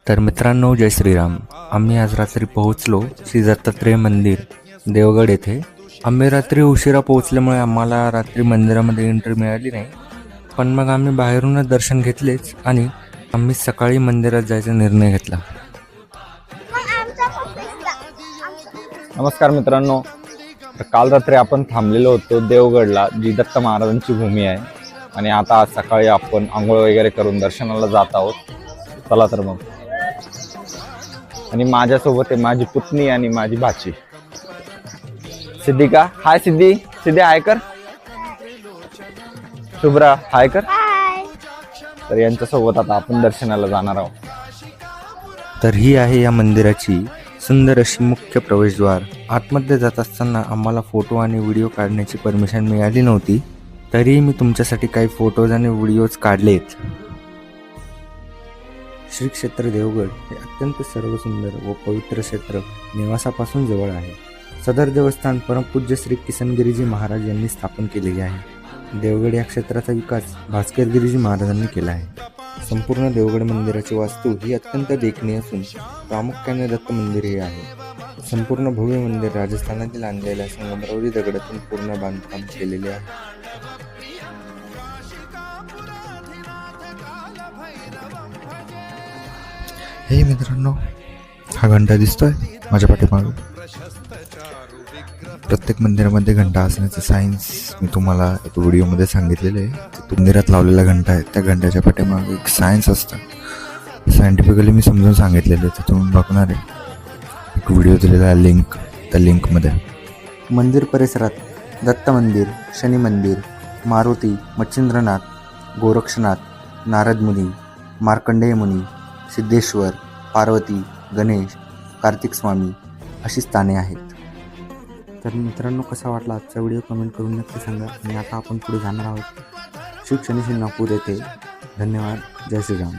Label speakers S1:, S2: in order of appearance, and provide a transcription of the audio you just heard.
S1: तर मित्रांनो, जय श्रीराम. आम्ही आज रात्री पोहोचलो श्री दत्तात्रेय मंदिर देवगड येथे. आम्ही रात्री उशिरा पोहोचल्यामुळे आम्हाला रात्री मंदिरामध्ये एंट्री मिळाली नाही, पण मग आम्ही बाहेरूनच दर्शन घेतलेच आणि आम्ही सकाळी मंदिरात जायचा निर्णय घेतला.
S2: नमस्कार मित्रांनो, तर काल रात्री आपण थांबलेलो होतो देवगडला, जी दत्त महाराजांची भूमी आहे. आणि आता आज सकाळी आपण आंघोळ वगैरे करून दर्शनाला जात आहोत. चला तर मग. आणि माझ्यासोबत आहे माझी पुतणी आणि माझी भाची सिद्धिका. हाय सिद्धी. सिद्धी हाय कर. शुभ्रा हाय कर. तर यांच्यासोबत आता आपण दर्शनाला जाणार आहोत.
S1: तर ही आहे या मंदिराची सुंदर अशी मुख्य प्रवेशद्वार. आतमध्ये जात असताना आम्हाला फोटो आणि व्हिडिओ काढण्याची परमिशन मिळाली नव्हती, तरीही मी तुमच्यासाठी काही फोटोज आणि व्हिडिओज काढलेत. श्री क्षेत्र देवगड हे अत्यंत सर्वसुंदर व पवित्र क्षेत्र निवासापासून जवळ आहे. सदर देवस्थान परमपूज्य श्री किसनगिरीजी महाराज यांनी स्थापन केलेले आहे. देवगड या क्षेत्राचा विकास भास्करगिरीजी महाराजांनी केला आहे. संपूर्ण देवगड मंदिराची वास्तू ही अत्यंत देखणीय असून प्रामुख्याने दत्त मंदिर हे आहे. संपूर्ण भव्य मंदिर राजस्थानातील आणलेल्या संगमरवरी दगडातून पूर्ण बांधकाम केलेले आहे. हे मित्रांनो, हा घंटा दिसतोय माझ्या पाठीमागे. प्रत्येक मंदिरामध्ये घंटा असण्याचं सायन्स मी तुम्हाला एक व्हिडिओमध्ये सांगितलेलं आहे. मंदिरात लावलेला घंटा आहे, त्या घंट्याच्या पाठीमागे एक सायन्स असतं. सायंटिफिकली मी समजून सांगितलेलं आहे, ते तुम्ही बघणार आहे. एक व्हिडिओ दिलेला आहे लिंक, त्या लिंकमध्ये. मंदिर परिसरात दत्त मंदिर, शनी मंदिर, मारुती, मच्छिंद्रनाथ, गोरक्षनाथ, नारद मुनी, मार्कंडेय मुनी, सिद्धेश्वर, पार्वती, गणेश, कार्तिक स्वामी अशी स्थाने आहेत. तर मित्रांनो, कसा वाटला आजचा व्हिडिओ कमेंट करून नक्की सांगा. आणि आता आपण पुढे जाणार आहोत श्री शनी शिंगणापूर येथे. धन्यवाद. जय श्रीराम.